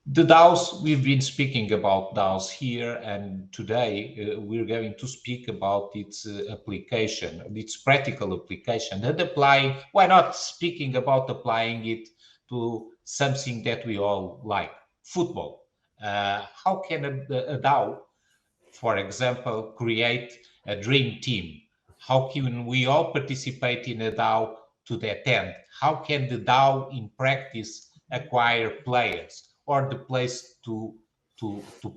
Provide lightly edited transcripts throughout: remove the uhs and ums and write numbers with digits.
The DAOs, we've been speaking about DAOs here, and today we're going to speak about its application, its practical application, and applying. Why not speaking about applying it to something that we all like, football? How can a DAO, for example, create a dream team? How can we all participate in a DAO to that end? How can the DAO in practice acquire players or the place to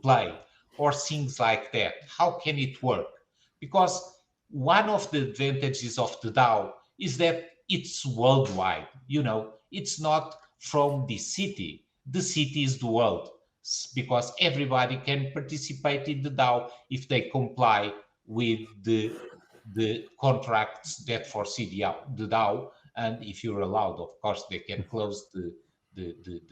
play or things like that? How can it work? Because one of the advantages of the DAO is that it's worldwide. It's not from the city. The city is the world because everybody can participate in the DAO if they comply with the contracts that foresee the DAO. And if you're allowed, of course, they can close the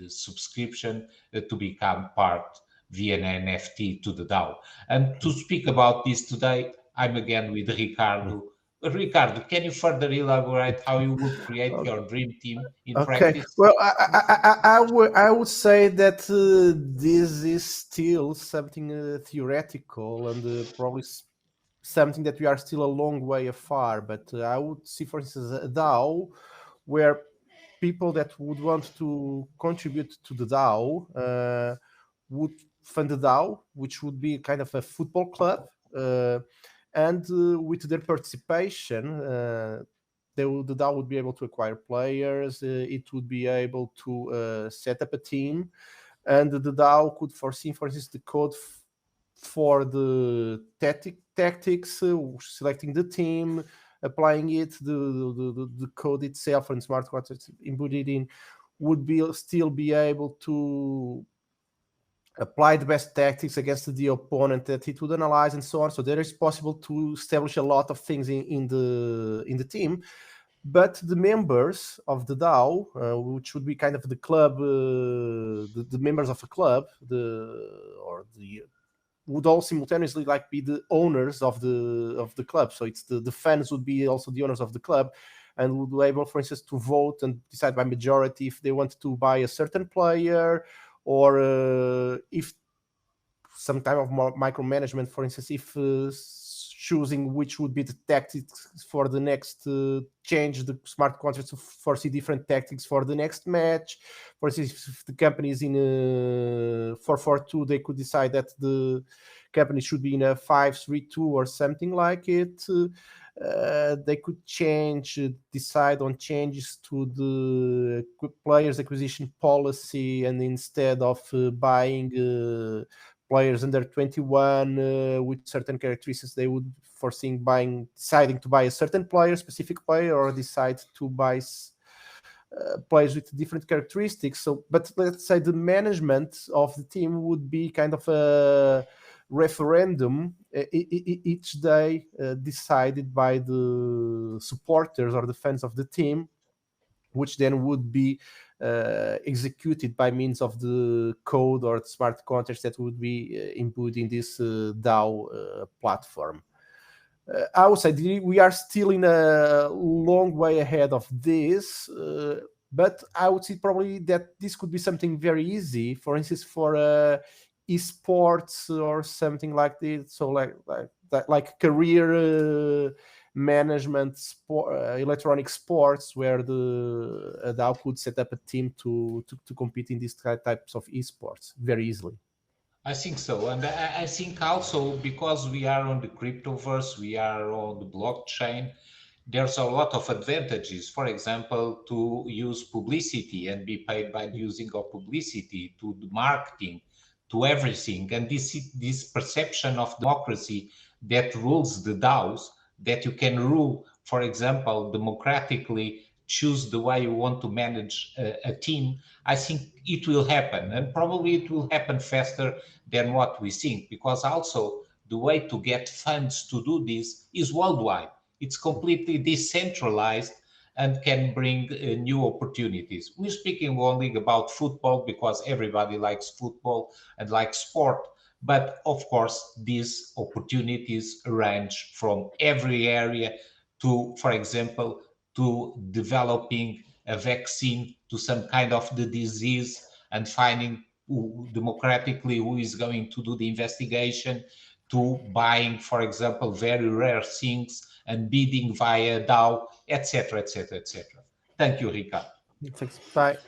subscription to become part via an NFT to the DAO. And to speak about this today, I'm again with Ricardo. Ricardo, can you further elaborate how you would create your dream team in Okay. practice? Well, I would say that this is still something theoretical and probably something that we are still a long way afar. But I would see, for instance, a DAO where people that would want to contribute to the DAO would fund the DAO, which would be kind of a football club. And with their participation, the DAO would be able to acquire players. It would be able to set up a team, and the DAO could foresee, for instance, the code for the tactics, selecting the team, applying it, the code itself and smart contracts embedded in would still be able to apply the best tactics against the opponent that it would analyze and so on. So there is possible to establish a lot of things in the team. But the members of the DAO, which would be kind of the club, the members of a club, would all simultaneously be the owners of the club. So it's the fans would be also the owners of the club, and would be able, for instance, to vote and decide by majority if they want to buy a certain player, or if some type of micromanagement, for instance, if choosing which would be the tactics for the next change the smart contracts to foresee different tactics for the next match. For instance, if the company is in a 4-4-2, they could decide that the company should be in a 5-3-2 or something like it. They could decide on changes to the players acquisition policy, and instead of buying players under 21 with certain characteristics, they would foresee deciding to buy a certain player, specific player, or decide to buy players with different characteristics. So, but let's say the management of the team would be kind of a referendum each day, decided by the supporters or the fans of the team, which then would be executed by means of the code or the smart contracts that would be input in this DAO platform. I would say we are still in a long way ahead of this, but I would say probably that this could be something very easy, for instance, for esports or something like this. So like career management, electronic sports, where the DAO could set up a team to compete in these types of esports very easily. I think so. And I think also because we are on the cryptoverse, we are on the blockchain, there's a lot of advantages. For example, to use publicity and be paid by the using of publicity, to the marketing, to everything. And this perception of democracy that rules the DAOs, that you can rule, for example, democratically choose the way you want to manage a team, I think it will happen. And probably it will happen faster than what we think, because also the way to get funds to do this is worldwide. It's completely decentralized and can bring new opportunities. We're speaking only about football because everybody likes football and likes sport. But of course, these opportunities range from every area to, for example, to developing a vaccine to some kind of the disease and finding democratically who is going to do the investigation, to buying, for example, very rare things and bidding via DAO, etc., etc., etc. Thank you, Ricardo. Thanks. Bye.